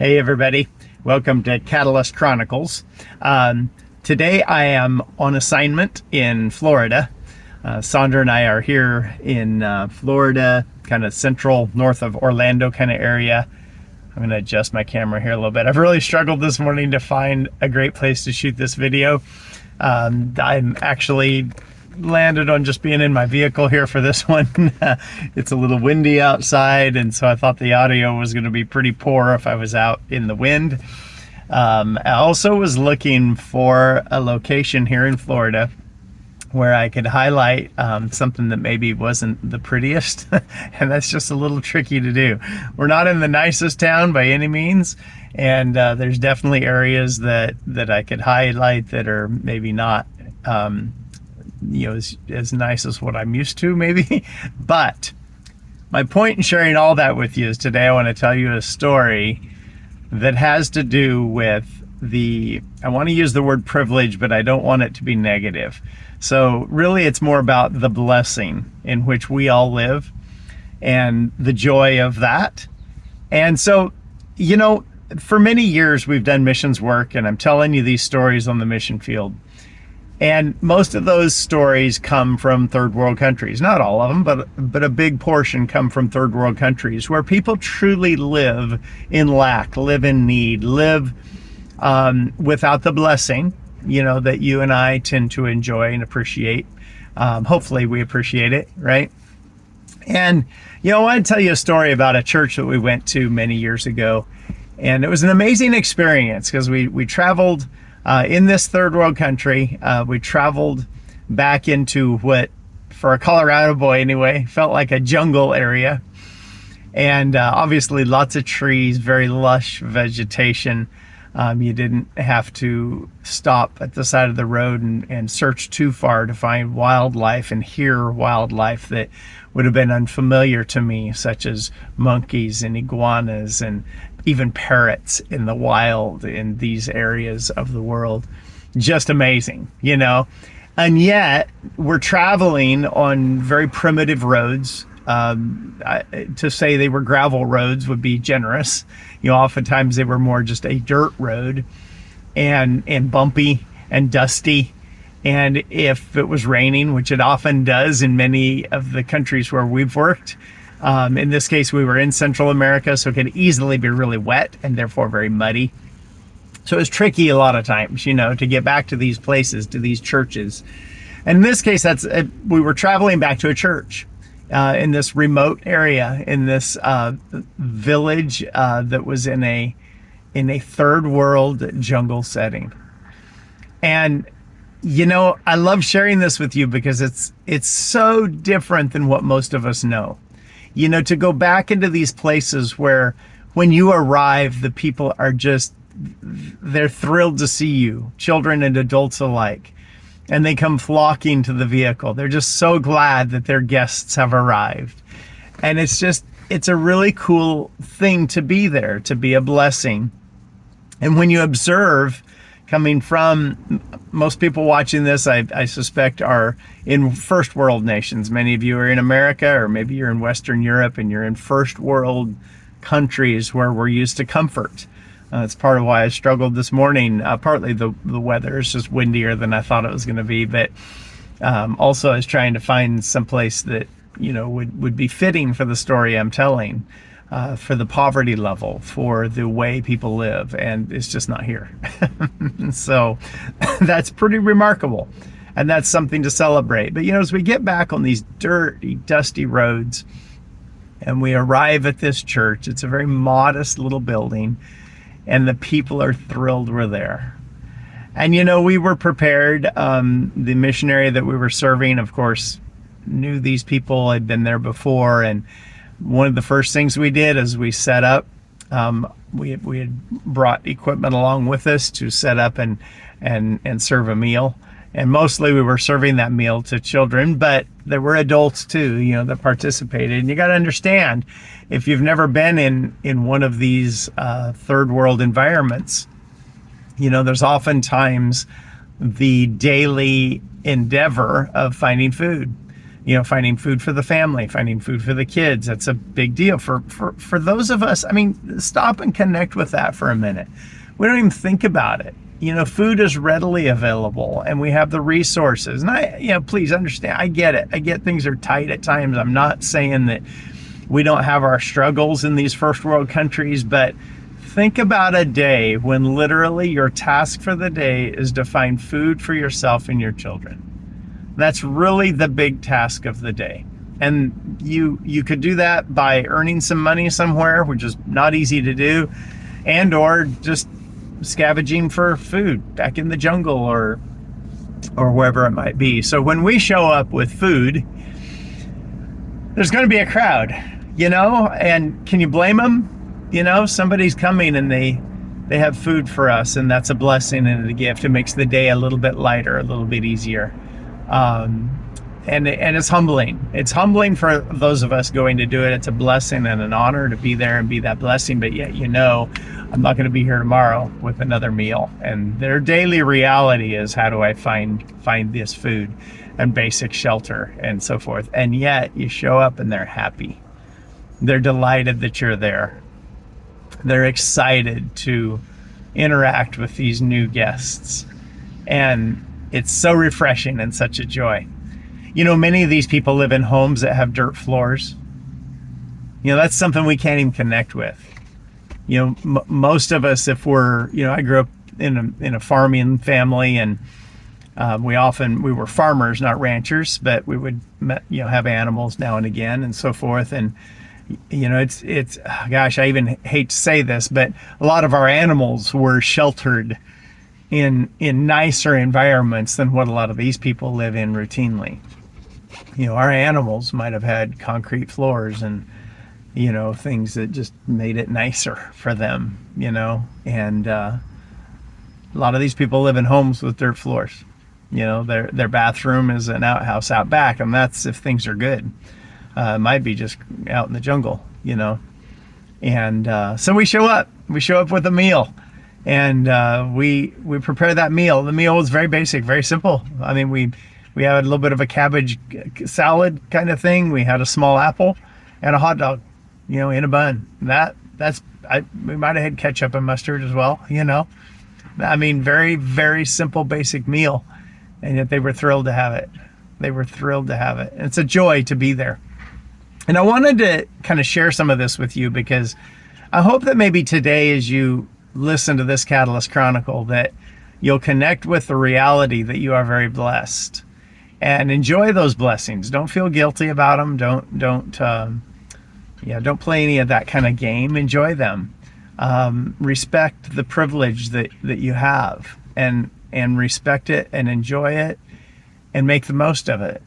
Hey everybody, welcome to Catalyst Chronicles. Today I am on assignment in Florida. Sandra and I are here in Florida, kind of central, north of Orlando kind of area. I'm going to adjust my camera here a little bit. I've really struggled this morning to find a great place to shoot this video. I'm actually landed on just being in my vehicle here for this one. It's a little windy outside, and so I thought the audio was going to be pretty poor if I was out in the wind. I also was looking for a location here in Florida where I could highlight something that maybe wasn't the prettiest, and that's just a little tricky to do. We're not in the nicest town by any means, and there's definitely areas that I could highlight that are maybe not as nice as what I'm used to maybe. But my point in sharing all that with you is today I want to tell you a story that has to do with I want to use the word privilege, but I don't want it to be negative. So really it's more about the blessing in which we all live and the joy of that. And so, for many years we've done missions work, and I'm telling you these stories on the mission field. And most of those stories come from third world countries. Not all of them, but a big portion come from third world countries where people truly live in lack, live in need, live without the blessing, that you and I tend to enjoy and appreciate. Hopefully we appreciate it, right? And, I want to tell you a story about a church that we went to many years ago. And it was an amazing experience because we traveled in this third world country. We traveled back into what, for a Colorado boy anyway, felt like a jungle area. And obviously lots of trees, very lush vegetation. You didn't have to stop at the side of the road and search too far to find wildlife and hear wildlife that would have been unfamiliar to me, such as monkeys and iguanas and even parrots in the wild in these areas of the world. Just amazing, And yet we're traveling on very primitive roads. To say they were gravel roads would be generous. Oftentimes they were more just a dirt road and bumpy and dusty. And if it was raining, which it often does in many of the countries where we've worked, in this case, we were in Central America, so it could easily be really wet and therefore very muddy. So it was tricky a lot of times, to get back to these places, to these churches. And in this case, we were traveling back to a church in this remote area, in this village that was in a third world jungle setting. And I love sharing this with you because it's so different than what most of us know. To go back into these places where when you arrive, the people are they're thrilled to see you, children and adults alike. And they come flocking to the vehicle. They're just so glad that their guests have arrived. And it's a really cool thing to be there, to be a blessing. And when you observe, coming from, most people watching this, I suspect, are in first world nations. Many of you are in America, or maybe you're in Western Europe and you're in first world countries where we're used to comfort. It's part of why I struggled this morning. Partly the weather is just windier than I thought it was going to be, but also I was trying to find some place that would be fitting for the story I'm telling, for the poverty level, for the way people live, and it's just not here. So that's pretty remarkable, and that's something to celebrate. But as we get back on these dirty, dusty roads, and we arrive at this church, it's a very modest little building. And the people are thrilled we're there. And, we were prepared. The missionary that we were serving, of course, knew these people, had been there before. And one of the first things we did is we set up. We had brought equipment along with us to set up and serve a meal. And mostly we were serving that meal to children, but there were adults too, that participated. And you got to understand, if you've never been in one of these third world environments, there's oftentimes the daily endeavor of finding food. finding food for the family, finding food for the kids. That's a big deal for those of us. I mean, stop and connect with that for a minute. We don't even think about it. Food is readily available and we have the resources. And please understand, I get it. I get things are tight at times. I'm not saying that we don't have our struggles in these first world countries, but think about a day when literally your task for the day is to find food for yourself and your children. That's really the big task of the day. And you could do that by earning some money somewhere, which is not easy to do, and or just scavenging for food back in the jungle or wherever it might be. So when we show up with food, there's going to be a crowd, and can you blame them? Somebody's coming and they have food for us, and that's a blessing and a gift. It makes the day a little bit lighter, a little bit easier. And it's humbling. It's humbling for those of us going to do it. It's a blessing and an honor to be there and be that blessing. But yet, I'm not going to be here tomorrow with another meal. And their daily reality is, how do I find this food and basic shelter and so forth? And yet you show up and they're happy. They're delighted that you're there. They're excited to interact with these new guests. And it's so refreshing and such a joy. Many of these people live in homes that have dirt floors. That's something we can't even connect with. Most of us, if we're, I grew up in a farming family, and we were farmers, not ranchers, but we would, have animals now and again and so forth. And, it's gosh, I even hate to say this, but a lot of our animals were sheltered in nicer environments than what a lot of these people live in routinely. Our animals might have had concrete floors and, things that just made it nicer for them, and a lot of these people live in homes with dirt floors. Their bathroom is an outhouse out back, and that's if things are good. It might be just out in the jungle, and so we show up with a meal. And we prepare that meal. The meal was very basic, very simple. I mean, we had a little bit of a cabbage salad kind of thing. We had a small apple and a hot dog, in a bun. We might have had ketchup and mustard as well, I mean, very, very simple, basic meal. And yet they were thrilled to have it. They were thrilled to have it. And it's a joy to be there. And I wanted to kind of share some of this with you because I hope that maybe today, as you listen to this Catalyst Chronicle, that you'll connect with the reality that you are very blessed and enjoy those blessings. Don't feel guilty about them. Don't play any of that kind of game. Enjoy them. Respect the privilege that you have, and respect it and enjoy it and make the most of it.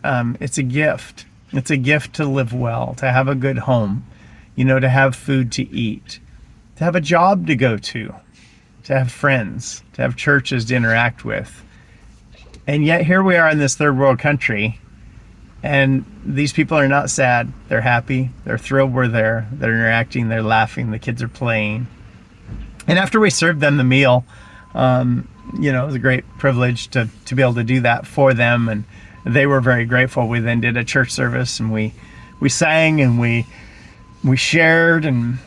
It's a gift. It's a gift to live well, to have a good home, to have food to eat, to have a job to go to have friends, to have churches to interact with. And yet here we are in this third world country, and these people are not sad. They're happy. They're thrilled we're there. They're interacting. They're laughing. The kids are playing. And after we served them the meal, it was a great privilege to be able to do that for them. And they were very grateful. We then did a church service, and we sang and we shared, and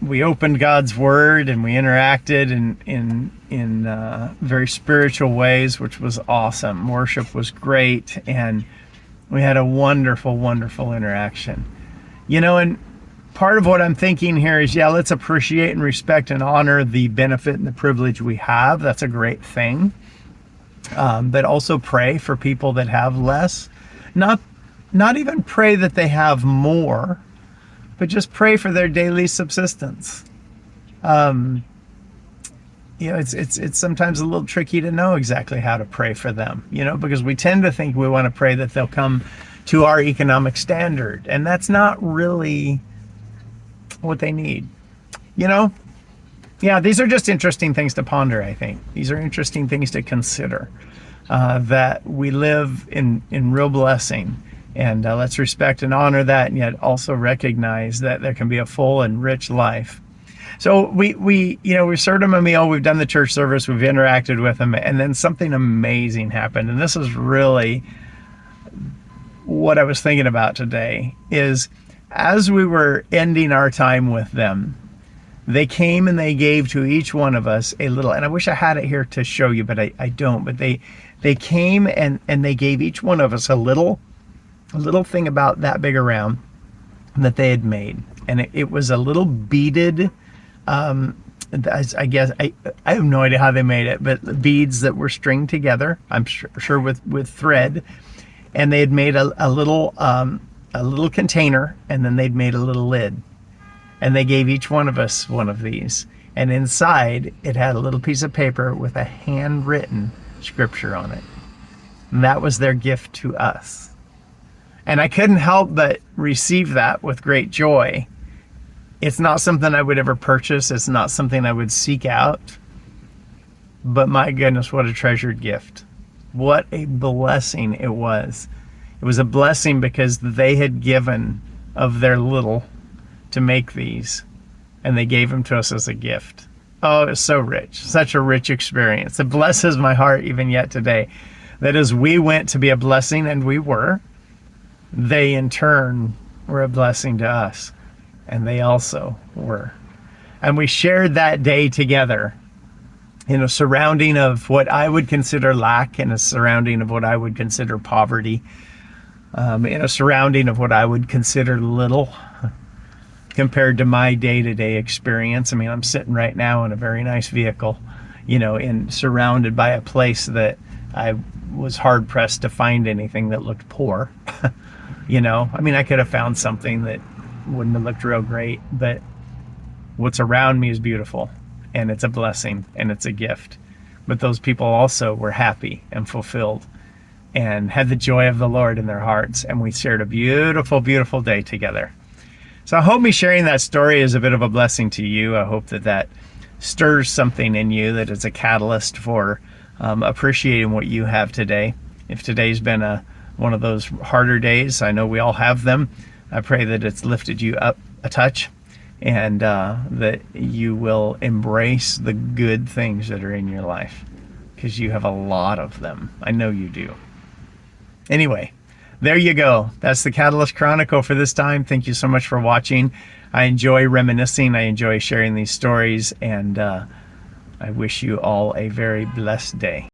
we opened God's word, and we interacted in very spiritual ways, which was awesome. Worship was great, and we had a wonderful, wonderful interaction. And part of what I'm thinking here is, let's appreciate and respect and honor the benefit and the privilege we have. That's a great thing. But also pray for people that have less. Not even pray that they have more, but just pray for their daily subsistence. It's sometimes a little tricky to know exactly how to pray for them, because we tend to think we want to pray that they'll come to our economic standard, and that's not really what they need. These are just interesting things to ponder, I think. These are interesting things to consider, that we live in real blessing. And let's respect and honor that, and yet also recognize that there can be a full and rich life. So we served them a meal, we've done the church service, we've interacted with them, and then something amazing happened. And this is really what I was thinking about today is, as we were ending our time with them, they came and they gave to each one of us a little, and I wish I had it here to show you, but I don't. But they came and they gave each one of us a little thing about that big around that they had made. And it was a little beaded, I guess, I have no idea how they made it, but beads that were stringed together, I'm sure with thread. And they had made a little container, and then they'd made a little lid. And they gave each one of us one of these. And inside, it had a little piece of paper with a handwritten scripture on it. And that was their gift to us. And I couldn't help but receive that with great joy. It's not something I would ever purchase. It's not something I would seek out. But my goodness, what a treasured gift. What a blessing it was. It was a blessing because they had given of their little to make these, and they gave them to us as a gift. Oh, it's so rich, such a rich experience. It blesses my heart even yet today that as we went to be a blessing, and we were, they in turn were a blessing to us, and they also were. And we shared that day together in a surrounding of what I would consider lack, in a surrounding of what I would consider poverty, in a surrounding of what I would consider little compared to my day-to-day experience. I mean, I'm sitting right now in a very nice vehicle, surrounded by a place that I was hard-pressed to find anything that looked poor. I mean, I could have found something that wouldn't have looked real great, but what's around me is beautiful, and it's a blessing, and it's a gift. But those people also were happy and fulfilled and had the joy of the Lord in their hearts, and we shared a beautiful, beautiful day together. So I hope me sharing that story is a bit of a blessing to you. I hope that stirs something in you, that it's a catalyst for appreciating what you have today. If today's been one of those harder days, I know we all have them. I pray that it's lifted you up a touch, and that you will embrace the good things that are in your life, because you have a lot of them. I know you do. Anyway, there you go. That's the Catalyst Chronicle for this time. Thank you so much for watching. I enjoy reminiscing. I enjoy sharing these stories, and I wish you all a very blessed day.